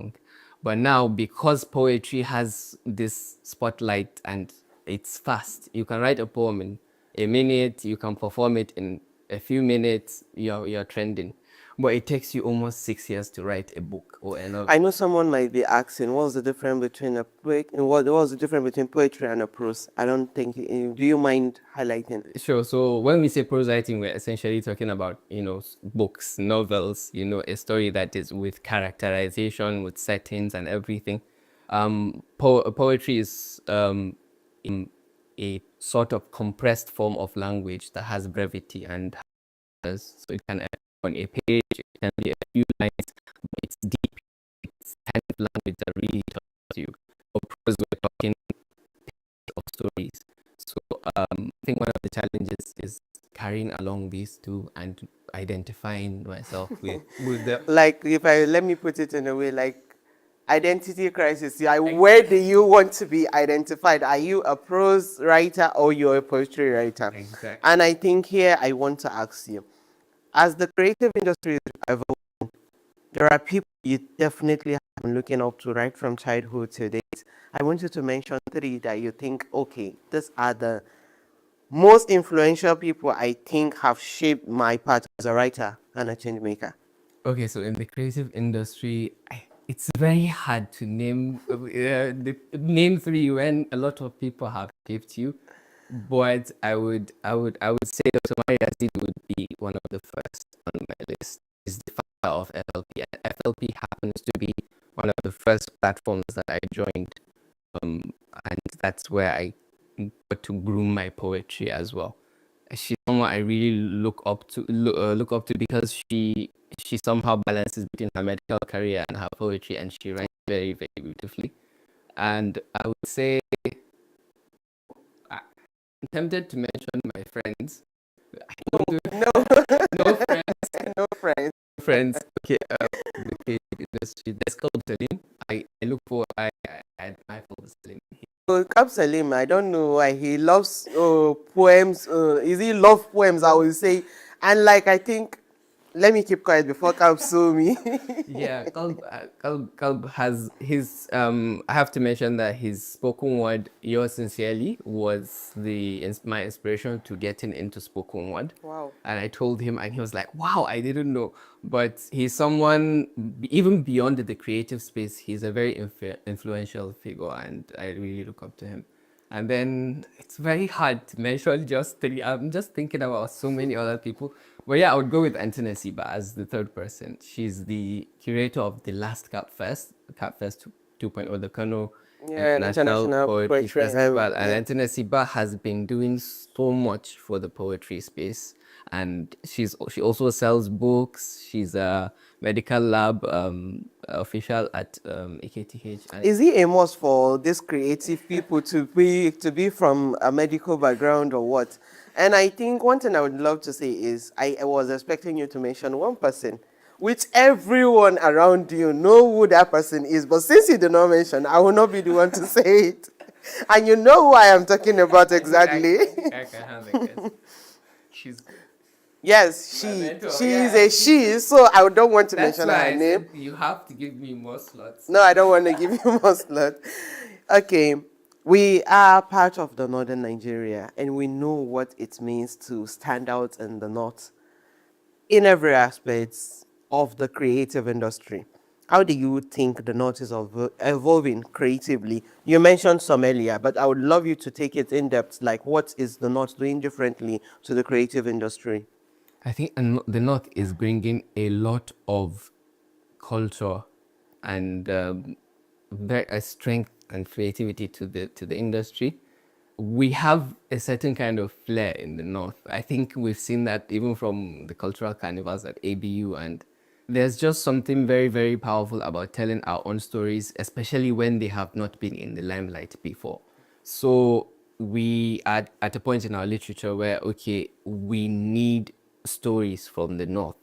long. But now, because poetry has this spotlight and it's fast, you can write a poem in a minute, you can perform it in a few minutes, you're trending. But it takes you almost 6 years to write a book or a novel. I know someone might be asking, what's the difference between a poet, what's the difference between poetry and a prose? I don't think. Do you mind highlighting? Sure. So when we say prose writing, we're essentially talking about, books, novels, a story that is with characterization, with settings and everything. Poetry is a sort of compressed form of language that has brevity and so it can end on a page, it can be a few lines, but it's deep. It's kind of language that really tells you. For prose, we're talking of stories. So I think one of the challenges is carrying along these two and identifying myself with them. Like, if I let me put it in a way, like identity crisis. Where do you want to be identified? Are you a prose writer or you're a poetry writer? Exactly. And I think here I want to ask you, as the creative industry is evolving, there are people you definitely have been looking up to right from childhood to date. I want you to mention three that you think, okay, these are the most influential people I think have shaped my path as a writer and a change maker. Okay, so in the creative industry, it's very hard to name three when a lot of people have shaped you. But I would say Dr. Maria Yazid would be one of the first on my list. He's the founder of FLP, and FLP happens to be one of the first platforms that I joined, um, and that's where I got to groom my poetry as well. She's someone I really look up to because she somehow balances between her medical career and her poetry, and she writes very, very beautifully. And I would say I'm tempted to mention my friends. I don't do No, no friends, no friends. friends. Okay, the creative industry. There's called Salim. I look for I admire for Salim. Kab Salim, I don't know why he loves poems. Is he love poems? I will say, and like I think, let me keep quiet before Kab sue me. Yeah, Kalb has his I have to mention that his spoken word Yours Sincerely was my inspiration to getting into spoken word. Wow. And I told him and he was like, wow, I didn't know. But he's someone even beyond the creative space, he's a very influential figure and I really look up to him. And then it's very hard to mention just three. I'm just thinking about so many other people. But yeah, I would go with Antina Siba as the third person. She's the curator of the last Cap Fest 2.0, the Kano Yeah, International international Poetry poetry. Festival. And Yeah. Antina Siba has been doing so much for the poetry space. And she also sells books. She's a medical lab official at AKTH. And Is it a must for these creative people to be from a medical background or what? And I think one thing I would love to say is I was expecting you to mention one person, which everyone around you know who that person is. But since you did not mention, I will not be the one to say it. And you know who I am talking about exactly. I can have a guess. She's Yes, my she. mentor. She is Yeah. a she, so I don't want to That's mention why her I name. said you have to give me more slots. No, I don't want to give you more slot. Okay, we are part of the northern Nigeria, and we know what it means to stand out in the north in every aspect of the creative industry. How do you think the north is evolving creatively? You mentioned some earlier, but I would love you to take it in depth. Like, what is the north doing differently to the creative industry? I think the North is bringing a lot of culture and a strength and creativity to the industry. We have a certain kind of flair in the North. I think we've seen that even from the cultural carnivals at ABU, and there's just something very, very powerful about telling our own stories, especially when they have not been in the limelight before. So we are at a point in our literature where, okay, we need stories from the North.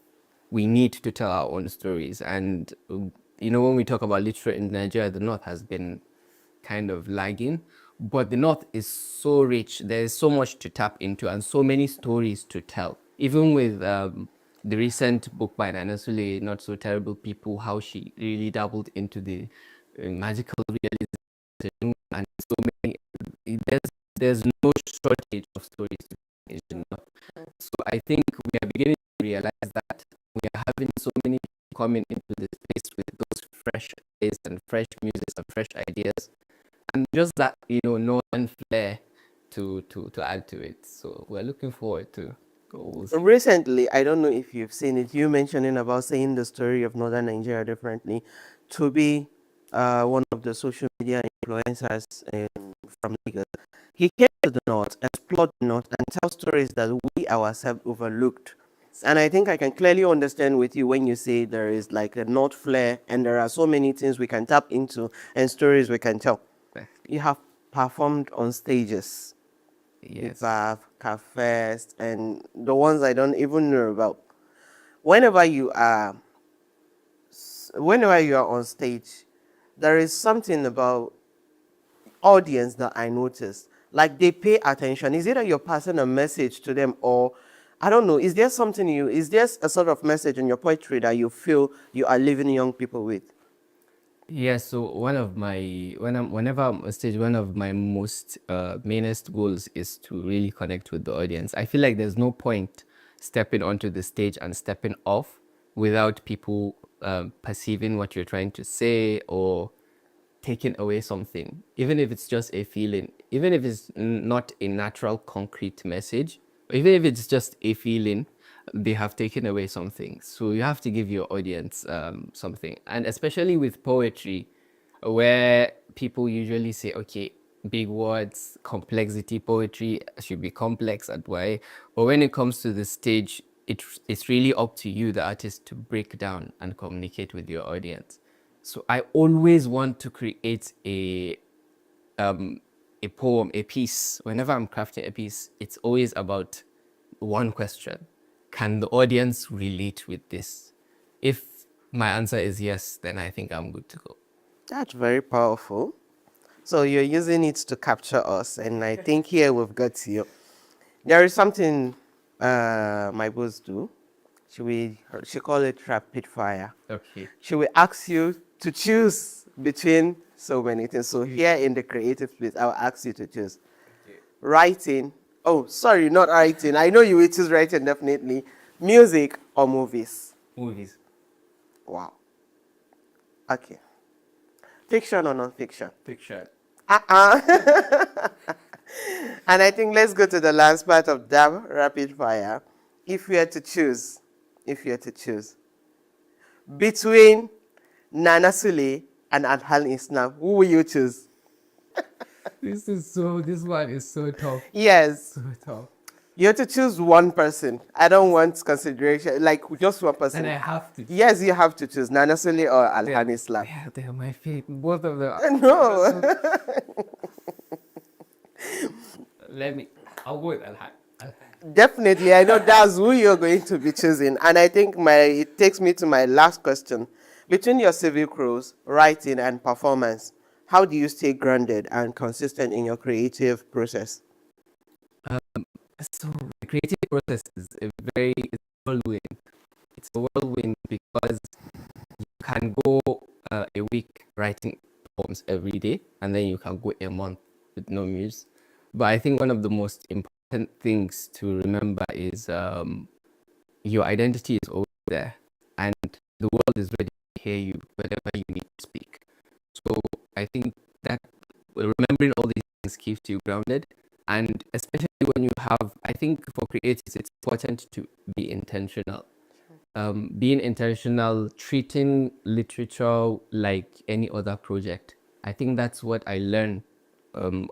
We need to tell our own stories. And, when we talk about literature in Nigeria, the North has been kind of lagging. But the North is so rich. There is so much to tap into and so many stories to tell. Even with the recent book by Nana Sule, Not So Terrible People, how she really dabbled into the magical realism, and so many. There's no shortage of stories to be mentioned. So I think we are beginning to realize that we are having so many people coming into this space with those fresh ideas and fresh music and fresh ideas, and just that northern flair to add to it. So we're looking forward to goals. Recently, I don't know if you've seen it, you mentioning about saying the story of Northern Nigeria differently. To be one of the social media influencers from Lagos, he came to the North, explored the North, and tell stories that we ourselves overlooked. And I think I can clearly understand with you when you say there is like a North flair and there are so many things we can tap into and stories we can tell. You have performed on stages. Yes. IPAF, CAFest, and the ones I don't even know about. Whenever you are, whenever you are on stage, there is something about audience that I notice. Like they pay attention. Is it that you're passing a message to them, or I don't know? Is there something is there a sort of message in your poetry that you feel you are leaving young people with? Yeah, so whenever I'm on stage, one of my most mainest goals is to really connect with the audience. I feel like there's no point stepping onto the stage and stepping off without people perceiving what you're trying to say or taking away something, even if it's just a feeling, even if it's not a natural concrete message, even if it's just a feeling, they have taken away something. So you have to give your audience something. And especially with poetry, where people usually say, okay, big words, complexity, poetry should be complex and why. But when it comes to the stage, it's really up to you, the artist, to break down and communicate with your audience. So I always want to create a poem, a piece. Whenever I'm crafting a piece, it's always about one question. Can the audience relate with this? If my answer is yes, then I think I'm good to go. That's very powerful. So you're using it to capture us, and I think here we've got you. There is something my boss do. She call it rapid fire. Okay. She will ask you to choose between so many things. So here in the creative space, I'll ask you to choose writing. Oh, sorry, not writing. I know you will choose writing definitely. Music or movies. Movies. Wow. Okay. Fiction or non-fiction. Fiction. And I think let's go to the last part of that rapid fire. If you had to choose, between Nana Sule and Adhan Islam, who will you choose? This one is so tough. Yes. So tough. You have to choose one person. I don't want consideration, like just one person. And I have to. Yes, you have to choose Nana Sule or Adhan Islam. Yeah, they're my favorite. Both of them. No. I'll go with Alhan. Definitely, I know that's who you're going to be choosing. And I think it takes me to my last question. Between your civic roles, writing, and performance, how do you stay grounded and consistent in your creative process? So the creative process is it's whirlwind. It's a whirlwind because you can go a week writing poems every day, and then you can go a month with no muse. But I think one of the most important things to remember is your identity is always there, and the world is ready to hear you whenever you need to speak. So I think that remembering all these things keeps you grounded, and especially when you have, I think for creatives, it's important to be intentional. Being intentional, treating literature like any other project. I think that's what I learned.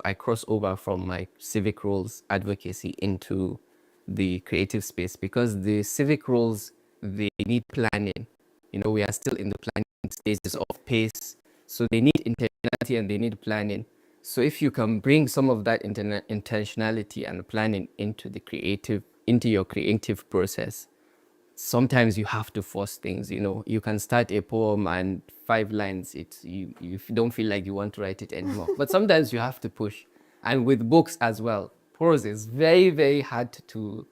I cross over from my civic roles advocacy into the creative space because the civic roles, they need planning. We are still in the planning stages of pace. So they need intentionality and they need planning. So if you can bring some of that intentionality and planning into your creative process, sometimes you have to force things. You can start a poem and 5 lines, you don't feel like you want to write it anymore. But sometimes you have to push. And with books as well, prose is very, very hard to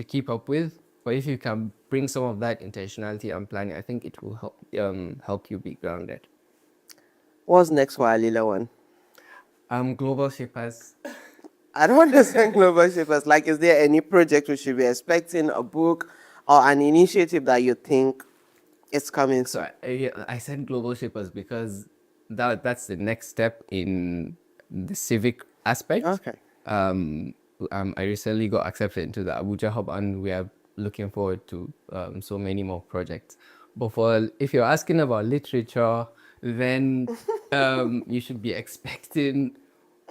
keep up with. But if you can bring some of that intentionality and planning, I think it will help you be grounded. What's next for Alila one? Global shapers. I don't understand global shapers. Like, is there any project we should be expecting, a book or an initiative that you think is coming So soon? I said global shapers because that's the next step in the civic aspect. Okay. I recently got accepted into the Abuja hub, and we are looking forward to so many more projects. But if you're asking about literature, then you should be expecting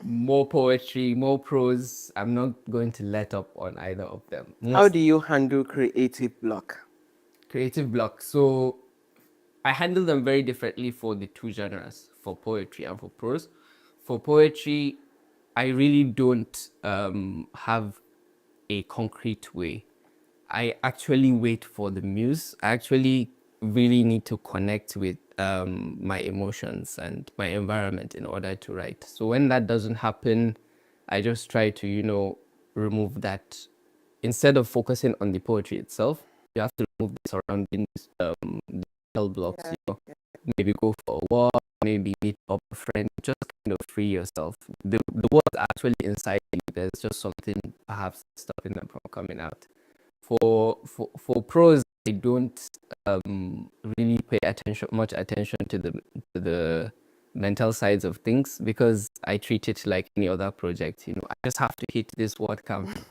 more poetry, more prose. I'm not going to let up on either of them. How do you handle creative block? Creative block. So I handle them very differently for the two genres, for poetry and for prose. For poetry, I really don't have a concrete way. I actually wait for the muse. I actually really need to connect with my emotions and my environment in order to write. So when that doesn't happen, I just try to, remove that. Instead of focusing on the poetry itself, you have to remove the surrounding mental blocks. Maybe go for a walk, maybe meet up a friend, just kind of free yourself. The world's actually inside you. There's just something perhaps stopping them from coming out. For pros, I don't really pay much attention to the mental sides of things because I treat it like any other project. I just have to hit this word count,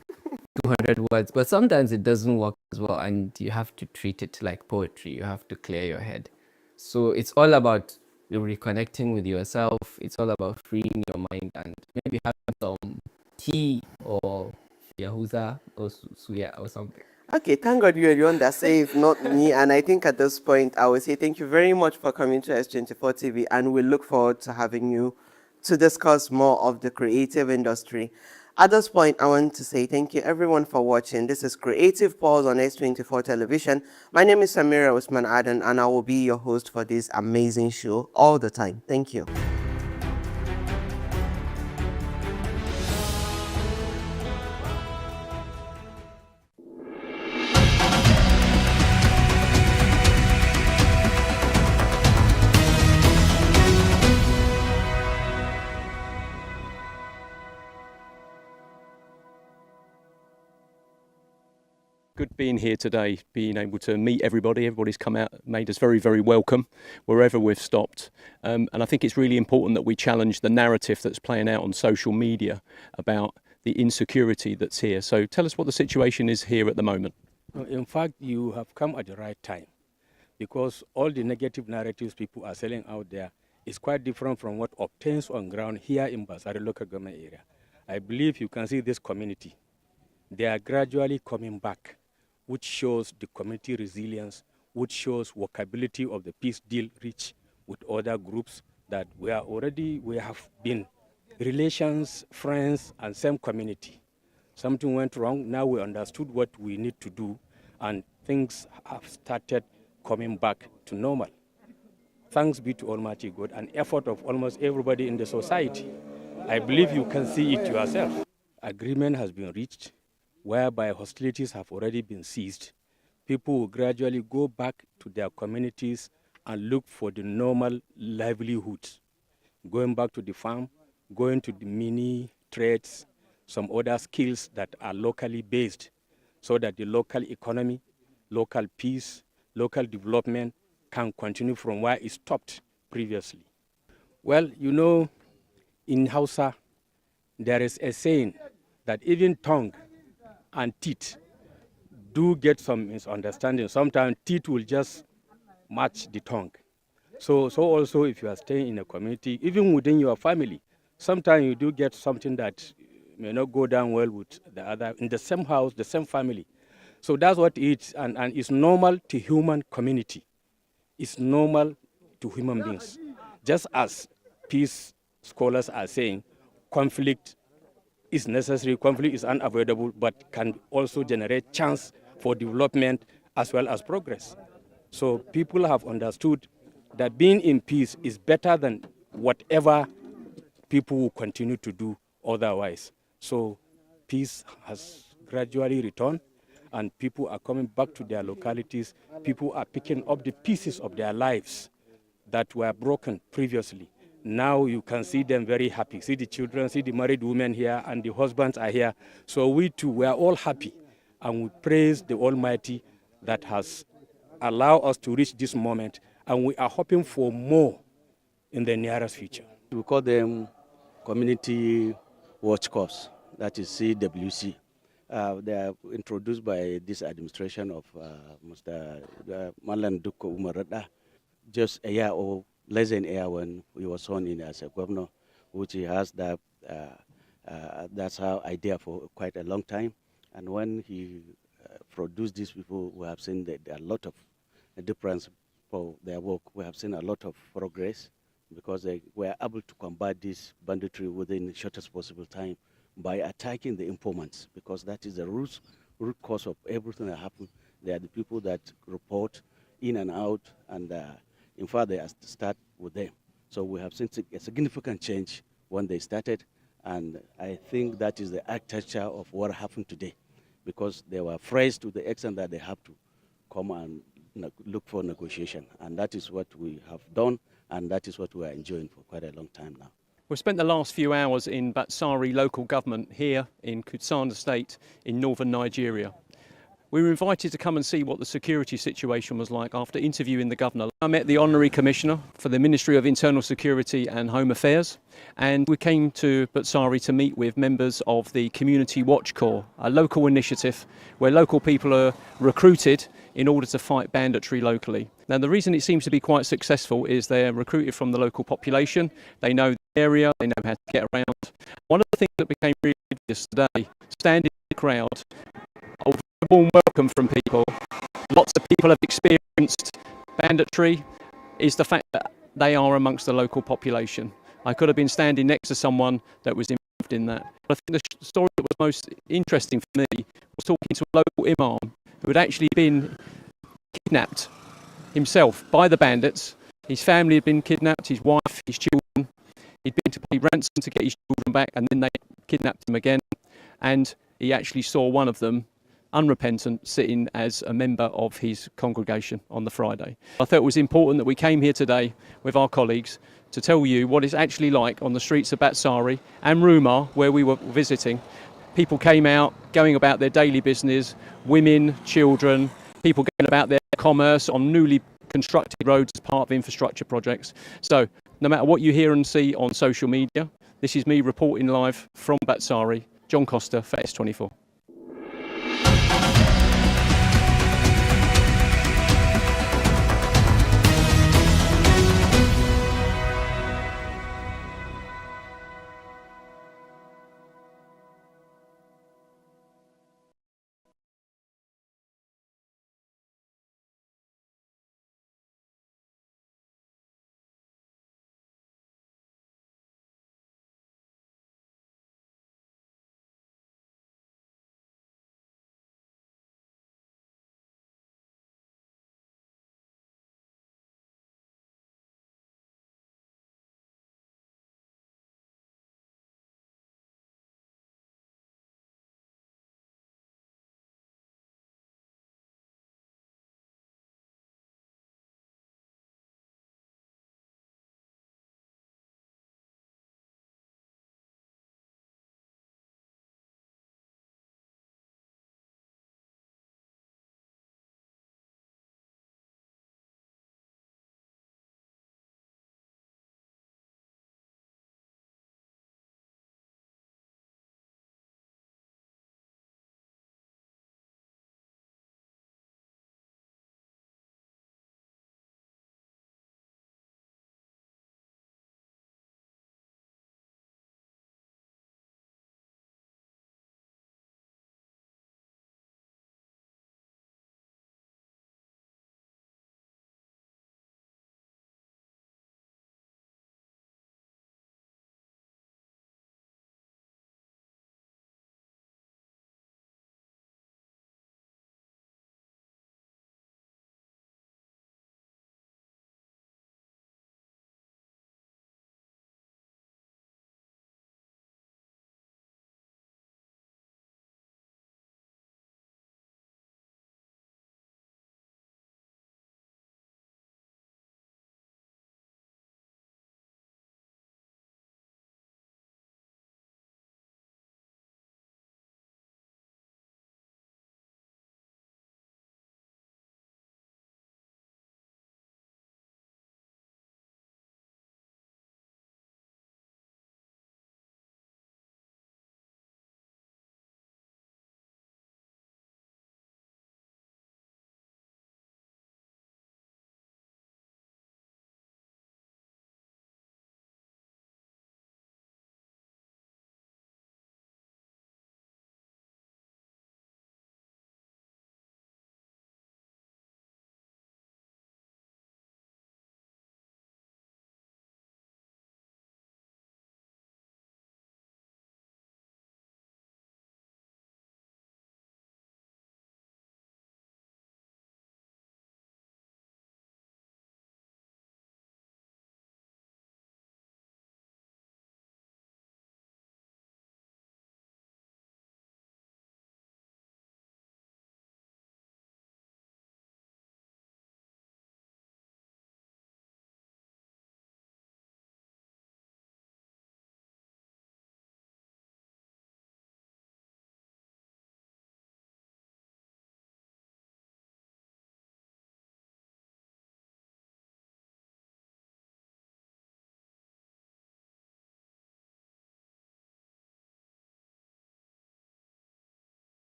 200 words. But sometimes it doesn't work as well, and you have to treat it like poetry. You have to clear your head. So it's all about reconnecting with yourself. It's all about freeing your mind and maybe having some tea or yahuza or suya or something. Okay, thank God you're the one that saved, not me. And I think at this point, I will say thank you very much for coming to S24 TV, and we look forward to having you to discuss more of the creative industry. At this point, I want to say thank you everyone for watching. This is Creative Pulse on S24 Television. My name is Samira Usman Adan, and I will be your host for this amazing show all the time. Thank you. Good being here today, being able to meet everybody. Everybody's come out, made us very, very welcome wherever we've stopped. And I think it's really important that we challenge the narrative that's playing out on social media about the insecurity that's here. So tell us what the situation is here at the moment. In fact, you have come at the right time because all the negative narratives people are selling out there is quite different from what obtains on ground here in Basari local government area. I believe you can see this community. They are gradually coming back, which shows the community resilience, which shows workability of the peace deal reached with other groups that we have been relations, friends, and same community. Something went wrong, now we understood what we need to do, and things have started coming back to normal. Thanks be to Almighty God and effort of almost everybody in the society. I believe you can see it yourself. Agreement has been reached whereby hostilities have already been ceased. People will gradually go back to their communities and look for the normal livelihoods, going back to the farm, going to the mini trades, some other skills that are locally based, so that the local economy, local peace, local development can continue from where it stopped previously. Well, in Hausa, there is a saying that even tongue and teeth do get some misunderstanding. Sometimes teeth will just match the tongue. So also if you are staying in a community, even within your family, sometimes you do get something that may not go down well with the other, in the same house, the same family. So that's what it is, and it's normal to human community. It's normal to human beings. Just as peace scholars are saying, conflict is necessary, conflict is unavoidable, but can also generate chance for development as well as progress. So people have understood that being in peace is better than whatever people will continue to do otherwise. So peace has gradually returned, and people are coming back to their localities. People are picking up the pieces of their lives that were broken previously. Now you can see them very happy. See the children, see the married women here, and the husbands are here. So we too, we are all happy, and we praise the Almighty that has allowed us to reach this moment, and we are hoping for more in the nearest future. We call them Community Watch Corps, that is CWC. They are introduced by this administration of Mr. Malan Dukko Umarada just a year or less than a year when he was sworn in as a governor, which he has that's our idea for quite a long time. And when he produced these people, we have seen that there are a lot of difference for their work. We have seen a lot of progress because they were able to combat this banditry within the shortest possible time by attacking the informants, because that is the root cause of everything that happened. They are the people that report in and out, and in fact, they have to start with them. So we have seen a significant change when they started, and I think that is the architecture of what happened today, because they were phrased to the extent that they have to come and look for negotiation, and that is what we have done, and that is what we are enjoying for quite a long time now. We've spent the last few hours in Batsari local government here in Kutsanda State in northern Nigeria. We were invited to come and see what the security situation was like after interviewing the governor. I met the Honorary Commissioner for the Ministry of Internal Security and Home Affairs, and we came to Batsari to meet with members of the Community Watch Corps, a local initiative where local people are recruited in order to fight banditry locally. Now, the reason it seems to be quite successful is they're recruited from the local population, they know the area, they know how to get around. One of the things that became really obvious today, standing in the crowd, a warm welcome from people, lots of people have experienced banditry, is the fact that they are amongst the local population. I could have been standing next to someone that was involved in that. But I think the story that was most interesting for me was talking to a local imam who had actually been kidnapped himself by the bandits. His family had been kidnapped, his wife, his children. He'd been to pay ransom to get his children back, and then they kidnapped him again. And he actually saw one of them, unrepentant, sitting as a member of his congregation on the Friday. I thought it was important that we came here today with our colleagues to tell you what it's actually like on the streets of Batsari and Rumar, where we were visiting. People came out, going about their daily business, women, children, people going about their commerce on newly constructed roads as part of infrastructure projects. So no matter what you hear and see on social media, this is me reporting live from Batsari, John Costa for S24.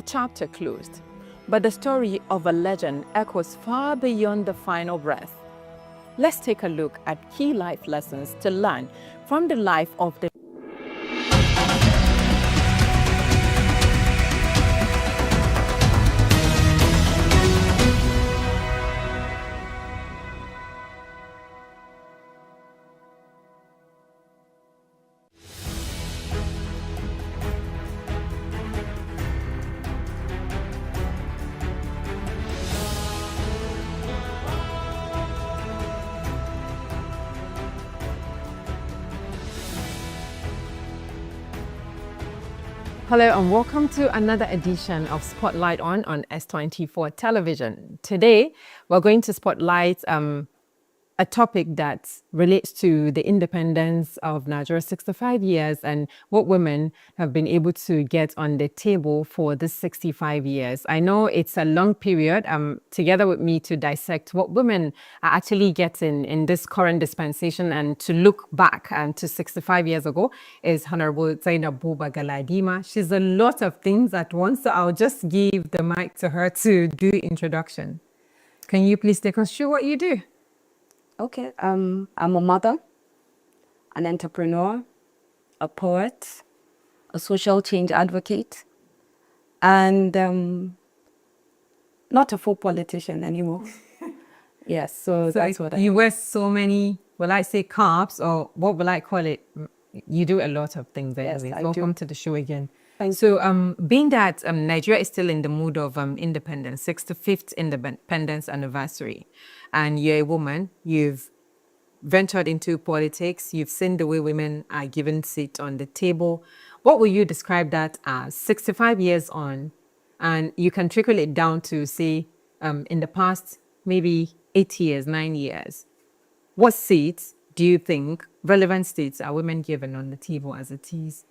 chapter closed, but the story of a legend echoes far beyond the final breath. Let's take a look at key life lessons to learn from the life of the Hello and welcome to another edition of Spotlight on S24 television. Today, we're going to spotlight a topic that relates to the independence of Nigeria, 65 years, and what women have been able to get on the table for this 65 years. I know it's a long period. Together with me to dissect what women are actually getting in this current dispensation and to look back to 65 years ago is Honorable Zainab Buba Galadima. She's a lot of things at once, so I'll just give the mic to her to do introduction. Can you please take us through what you do? Okay, I'm a mother, an entrepreneur, a poet, a social change advocate, and not a full politician anymore. Yes, so that's what you wear so many, will I say carbs, or what will I call it? You do a lot of things anyways. Yes, I Welcome do. to the show again. Thank So being that Nigeria is still in the mood of independence, 65th independence anniversary, and you're a woman, you've ventured into politics, you've seen the way women are given seat on the table. What will you describe that as 65 years on? And you can trickle it down to, say, in the past, maybe 8 years, 9 years. What seats do you think, relevant seats, are women given on the table as it is?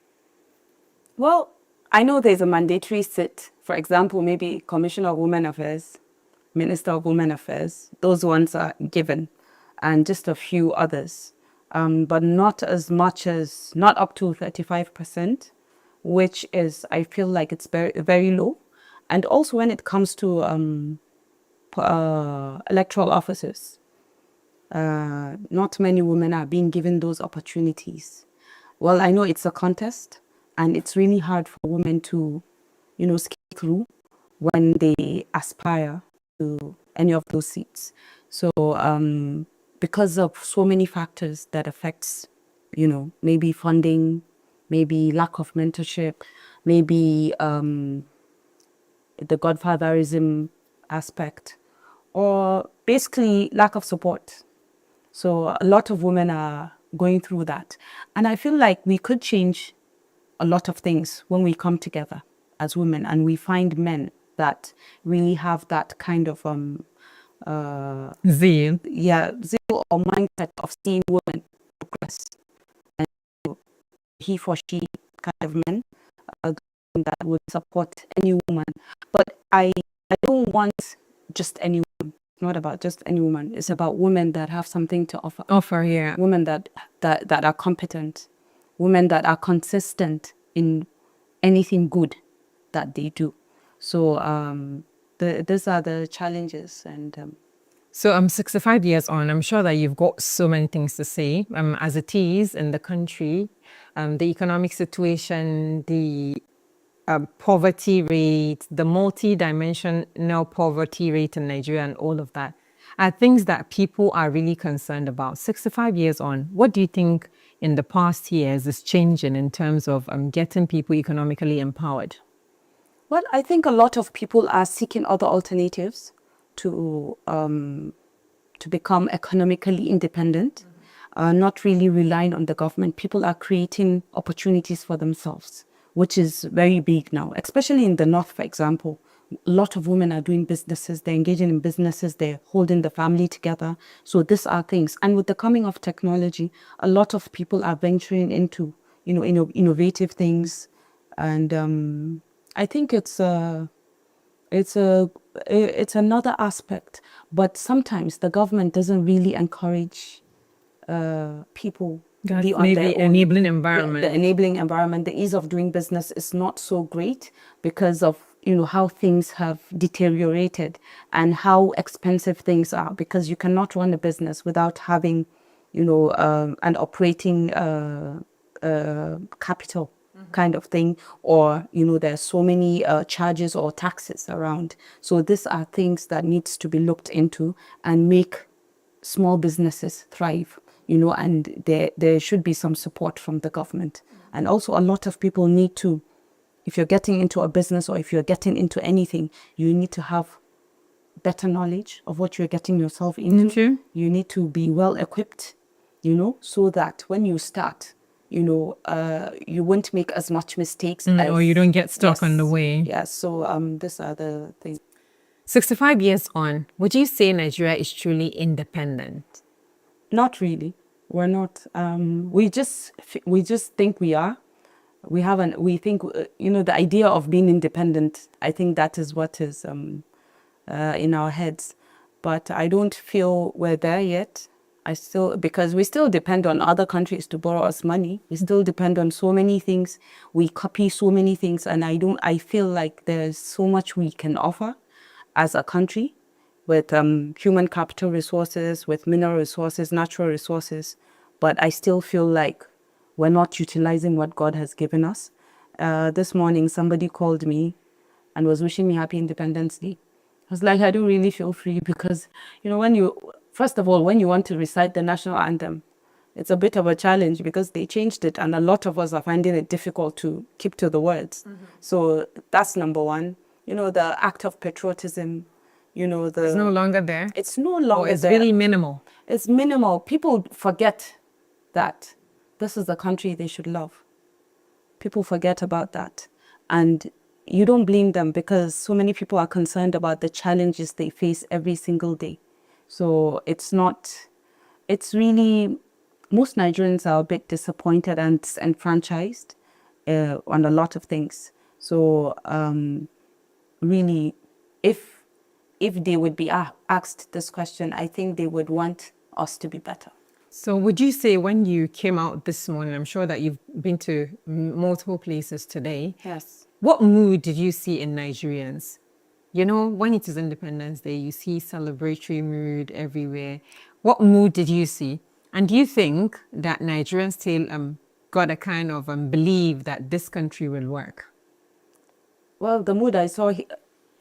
Well, I know there's a mandatory sit. For example, maybe Commissioner of Women Affairs, Minister of Women Affairs. Those ones are given, and just a few others. But not as much as, not up to 35%, which is, I feel like it's very, very low. And also when it comes to electoral offices, not many women are being given those opportunities. Well, I know it's a contest, and it's really hard for women to, skip through when they aspire to any of those seats. So because of so many factors that affects, maybe funding, maybe lack of mentorship, maybe the godfatherism aspect, or basically lack of support. So a lot of women are going through that. And I feel like we could change a lot of things when we come together as women and we find men that really have that kind of Zeal. zeal or mindset of seeing women progress, and he for she kind of men that would support any woman. But I don't want just any woman. It's not about just any woman. It's about women that have something to offer. Yeah. Women that are competent, women that are consistent in anything good that they do. So these are the challenges. And So I'm 65 years on. I'm sure that you've got so many things to say. As it is in the country, the economic situation, the poverty rate, the multi-dimensional poverty rate in Nigeria, and all of that are things that people are really concerned about. 65 years on, what do you think in the past years is changing in terms of getting people economically empowered? well, I think a lot of people are seeking other alternatives to become economically independent, not really relying on the government. People are creating opportunities for themselves, which is very big now, especially in the North, for example. A lot of women are doing businesses, they're engaging in businesses, they're holding the family together. So these are things. And with the coming of technology, a lot of people are venturing into, innovative things. And I think it's another aspect, but sometimes the government doesn't really encourage people be on Maybe their own. enabling environment. The enabling environment, the ease of doing business is not so great because of how things have deteriorated and how expensive things are, because you cannot run a business without having, an operating capital kind of thing, or there's so many charges or taxes around. So these are things that needs to be looked into and make small businesses thrive, and there should be some support from the government. And also a lot of people need to, if you're getting into a business or if you're getting into anything, you need to have better knowledge of what you're getting yourself into. You need to be well equipped, so that when you start, you won't make as much mistakes. Or you don't get stuck on the way. Yes. So these are the things. 65 years on, would you say Nigeria is truly independent? Not really. We're not. We just think we are. We think, the idea of being independent, I think that is what is in our heads. But I don't feel we're there yet. Because we still depend on other countries to borrow us money. We still depend on so many things. We copy so many things. And I feel like there's so much we can offer as a country, with human capital resources, with mineral resources, natural resources. But I still feel like we're not utilizing what God has given us. This morning, somebody called me and was wishing me happy Independence Day. I was like, I don't really feel free, because, first of all, when you want to recite the national anthem, it's a bit of a challenge because they changed it and a lot of us are finding it difficult to keep to the words. So that's number one. The act of patriotism, It's no longer there? It's no longer Or it's there. really minimal? It's minimal. People forget that this is the country they should love. People forget about that. And you don't blame them, because so many people are concerned about the challenges they face every single day. So it's really, most Nigerians are a bit disappointed and enfranchised on a lot of things. So really, if they would be asked this question, I think they would want us to be better. So would you say when you came out this morning, I'm sure that you've been to multiple places today. Yes. What mood did you see in Nigerians? When it is Independence Day, you see celebratory mood everywhere. What mood did you see? And do you think that Nigerians still got a kind of belief that this country will work? Well, the mood I saw,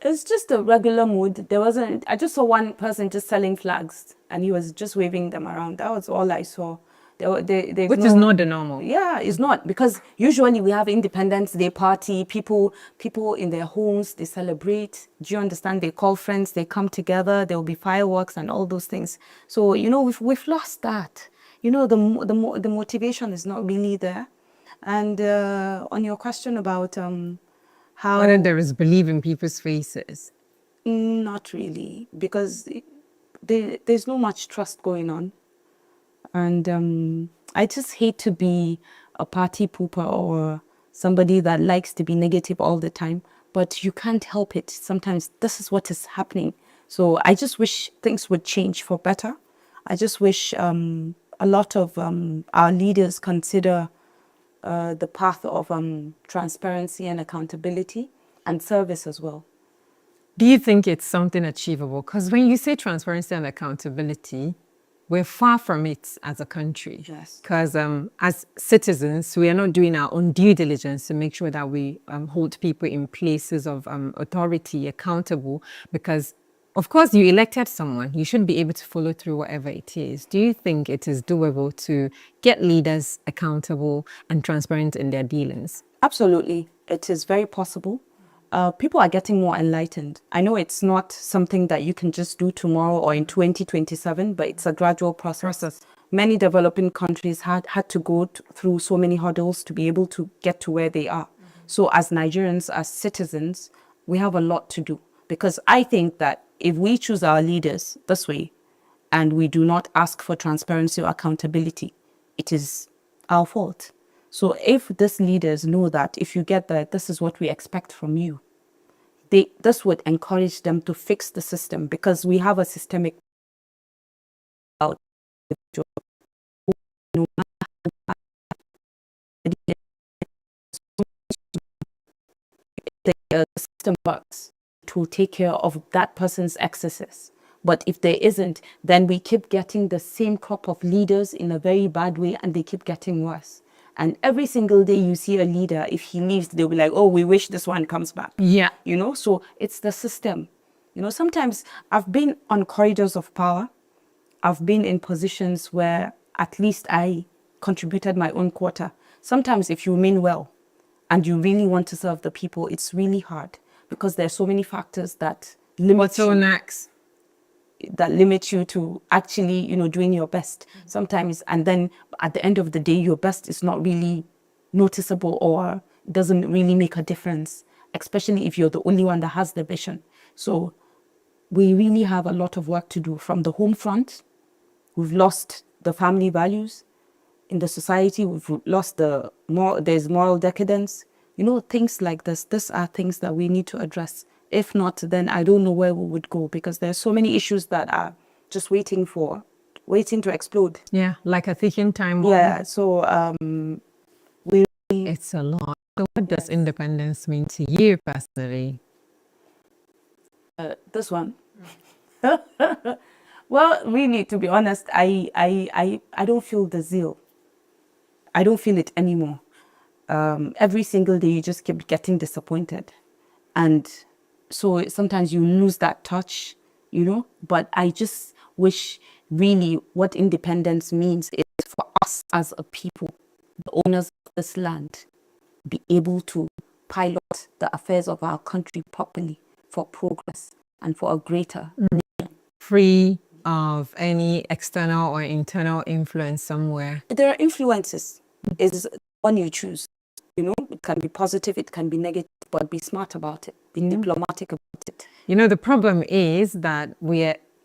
it's just a regular mood. I just saw one person just selling flags and he was just waving them around. That was all I saw. Which is not the normal. Yeah, it's not, because usually we have Independence Day party, people in their homes, they celebrate. Do you understand? They call friends, they come together, there will be fireworks and all those things. So, we've lost that. The motivation is not really there. And on your question about how... Whether there is belief in people's faces? Not really, because there's not much trust going on. And I just hate to be a party pooper or somebody that likes to be negative all the time, but you can't help it. Sometimes this is what is happening. So I just wish things would change for better. I just wish a lot of our leaders consider the path of transparency and accountability and service as well. Do you think it's something achievable? Because when you say transparency and accountability, we're far from it as a country. Yes. Because as citizens, we are not doing our own due diligence to make sure that we hold people in places of authority accountable. Because, of course, you elected someone. You should be able to follow through whatever it is. Do you think it is doable to get leaders accountable and transparent in their dealings? Absolutely. It is very possible. People are getting more enlightened. I know it's not something that you can just do tomorrow or in 2027, but it's a gradual process. Many developing countries had to go through so many hurdles to be able to get to where they are. So as Nigerians, as citizens, we have a lot to do. Because I think that if we choose our leaders this way and we do not ask for transparency or accountability, it is our fault. So if these leaders know that if you get that, this is what we expect from you, this would encourage them to fix the system, because we have a systemic system works to take care of that person's excesses. But if there isn't, then we keep getting the same crop of leaders in a very bad way, and they keep getting worse. And every single day you see a leader, if he leaves, they'll be like, oh, we wish this one comes back. Yeah. You know, so it's the system. You know, sometimes I've been on corridors of power. I've been in positions where at least I contributed my own quota. Sometimes if you mean well and you really want to serve the people, it's really hard because there's so many factors that limit What's so you, next? that limit you to actually, you know, doing your best sometimes. And then at the end of the day, your best is not really noticeable or doesn't really make a difference, especially if you're the only one that has the vision. So we really have a lot of work to do from the home front. We've lost the family values in the society. We've lost there's moral decadence. You know, things like this. These are things that we need to address. If not, then I don't know where we would go, because there's so many issues that are just waiting to explode. Yeah, like a ticking time bomb. Yeah, so It's a lot. So what does independence mean to you personally? this one. Well, really, to be honest, I don't feel the zeal. I don't feel it anymore. Every single day you just keep getting disappointed. And so sometimes you lose that touch, you know. But I just wish really what independence means is for us as a people, the owners of this land, be able to pilot the affairs of our country properly for progress and for a greater Free of any external or internal influence somewhere. There are influences. Is one you choose. You know, it can be positive, it can be negative, but be smart about it. Be diplomatic about it. You know, the problem is that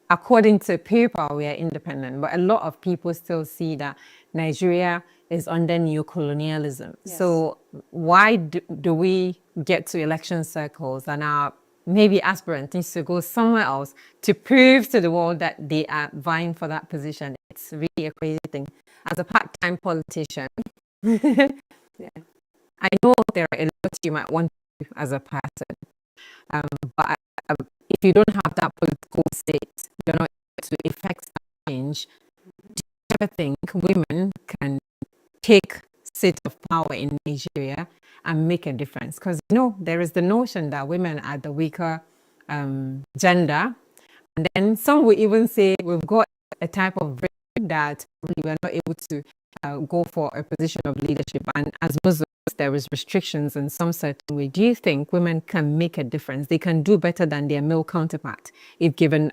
according to paper, we are independent, but a lot of people still see that Nigeria is under neocolonialism. Yes. So why do we get to election circles and our maybe aspirant needs to go somewhere else to prove to the world that they are vying for that position? It's really a crazy thing. As a part-time politician, I know there are a lot you might want to do as a person, but if you don't have that political state, you're not able to effect that change. Do you ever think women can take seat of power in Nigeria and make a difference? Because, you know, there is the notion that women are the weaker gender. And then some will even say we've got a type of brain that we're not able to go for a position of leadership. And as Muslims, there is restrictions in some certain way. Do you think women can make a difference? They can do better than their male counterpart if given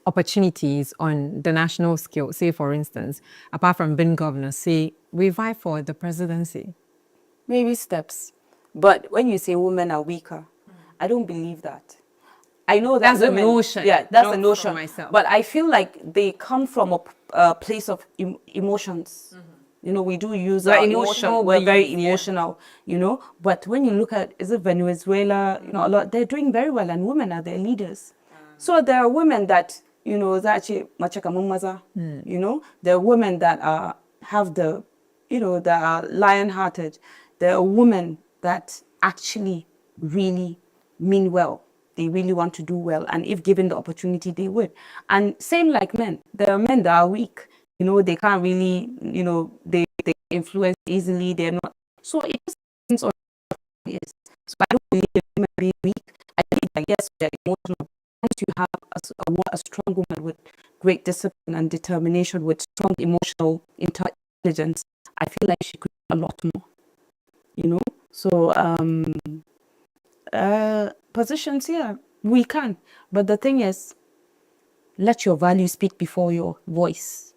opportunities on the national scale. Say, for instance, apart from being governor, say, we vie for the presidency. Maybe steps. But when you say women are weaker, I don't believe that. I know that That's a women, notion. yeah, that's Not a notion. from myself. But I feel like they come from a place of emotions. You know, we do use We're our emotional emotion. We're very beings, yeah. emotional, you know. But when you look at, is it Venezuela, you know, a lot, they're doing very well, and women are their leaders. So there are women that, you know, is actually machaka mamaza, you know. There are women that have the, you know, that are lion-hearted. There are women that actually really mean well. They really want to do well, and if given the opportunity, they would. And same like men. There are men that are weak. You know, they can't really, you know, they influence easily. They're not. So it just depends on what it is. So I don't believe in women being weak. I believe that yes, they're emotional. Once you have a strong woman with great discipline and determination, with strong emotional intelligence, I feel like she could do a lot more. You know, so positions, yeah, we can. But the thing is, let your value speak before your voice.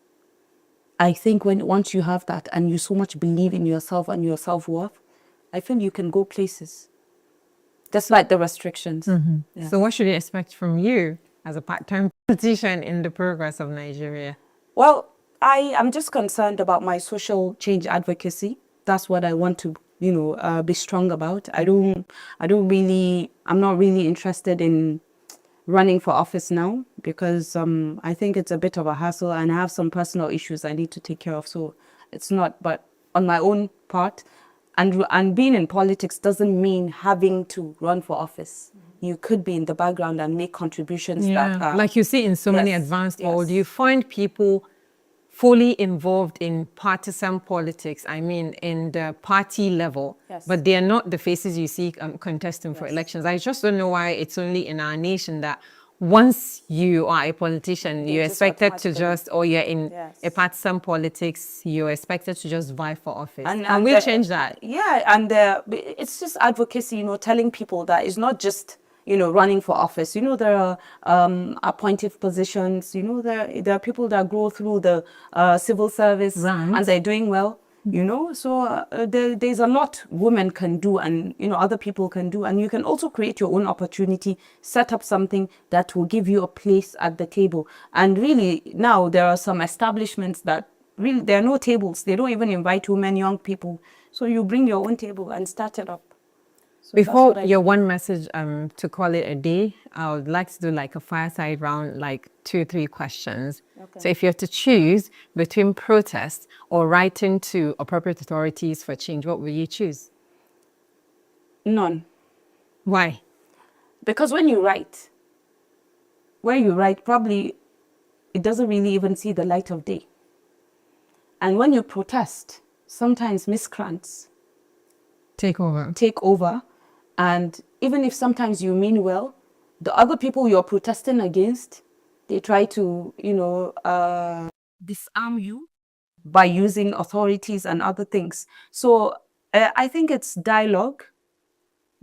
I think once you have that and you so much believe in yourself and your self-worth, I feel you can go places. Despite the restrictions. Yeah. So what should we expect from you as a part-time politician in the progress of Nigeria? Well, I am just concerned about my social change advocacy. That's what I want to, you know, be strong about. I'm not really interested in running for office now, because I think it's a bit of a hassle, and I have some personal issues I need to take care of. So it's not, but on my own part, And being in politics doesn't mean having to run for office. You could be in the background and make contributions that are... Like you see in so many Yes, advanced yes. world, you find people fully involved in partisan politics. I mean, in the party level, Yes. but they are not the faces you see contesting for elections. I just don't know why it's only in our nation that once you are a politician, you're just expected to automatically- just, or you're in Yes. a partisan politics, you're expected to just vie for office. And and we'll the- change that. Yeah, and it's just advocacy, telling people that it's not just, running for office. There are appointive positions, there are people that go through the civil service Right. and they're doing well, So there's a lot women can do and, other people can do. And you can also create your own opportunity, set up something that will give you a place at the table. And really, now there are some establishments that really, there are no tables. They don't even invite women, young people. So you bring your own table and start it up. So that's Before what I your do. one message to call it a day, I would like to do like a fireside round, like 2 or 3 questions. Okay. So if you have to choose between protest or writing to appropriate authorities for change, what will you choose? None. Why? Because when you write, probably it doesn't really even see the light of day. And when you protest, sometimes miscreants Take over. take over. And even if sometimes you mean well, the other people you're protesting against, they try to, disarm you by using authorities and other things. So I think it's dialogue.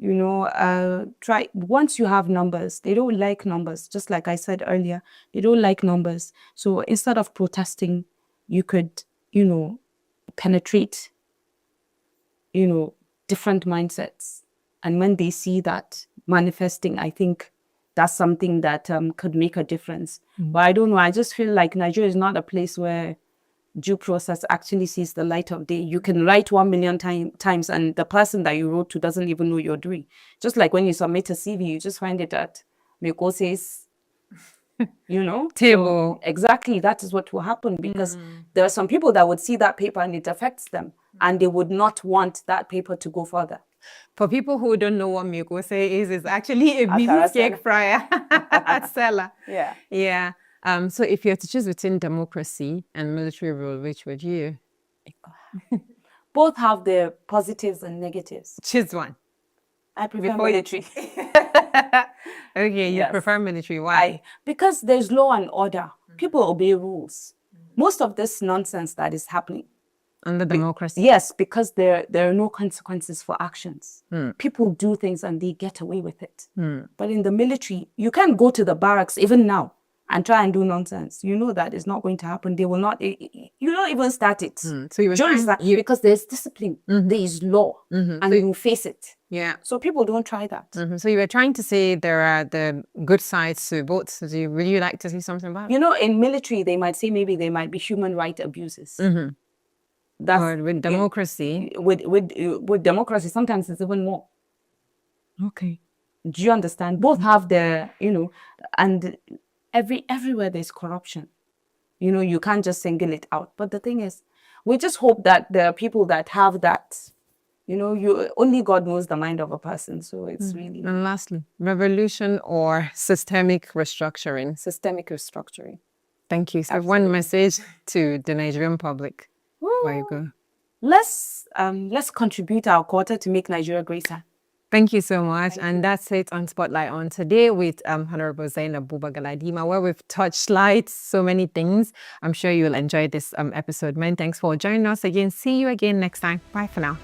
Try once you have numbers, they don't like numbers, just like I said earlier, they don't like numbers. So instead of protesting, you could, penetrate, different mindsets. And when they see that manifesting, I think that's something that could make a difference. But I don't know, I just feel like Nigeria is not a place where due process actually sees the light of day. You can write 1 million times and the person that you wrote to doesn't even know you're doing. Just like when you submit a CV, you just find it at Mekose's, Table. So exactly, that is what will happen because there are some people that would see that paper and it affects them and they would not want that paper to go further. For people who don't know what Miyokose is, it's actually a Akara beef cake seller. fryer seller. Yeah. Yeah. So if you had to choose between democracy and military rule, which would you Both have their positives and negatives. choose one? I prefer Before you- military. Okay, you Yes. prefer military. Why? Because there's law and order. People obey rules. Most of this nonsense that is happening. Under democracy. Yes, because there are no consequences for actions. People do things and they get away with it. But in the military, you can't go to the barracks even now and try and do nonsense. You know that is not going to happen. They will not. You don't even start it. So you were Do you trying- understand? Because there's discipline, there is law, and you face it. Yeah. So people don't try that. So you were trying to say there are the good sides to both. So do you really like to see something about it? In military, they might say maybe there might be human right abuses. That's Or with democracy. with democracy. Sometimes it's even more. Okay. Do you understand? Both have their, and everywhere there's corruption. You can't just single it out. But the thing is, we just hope that there are people that have that. Only God knows the mind of a person. So it's really And lastly, revolution or systemic restructuring? systemic restructuring. Thank you. So one message to the Nigerian public. Where you go. Let's contribute our quarter to make Nigeria greater. Thank you so much. And that's it on Spotlight on today with Honorable Zainab Buba Galadima, where we've touched light so many things. I'm sure you'll enjoy this episode. Many thanks for joining us again. See you again next time. Bye for now.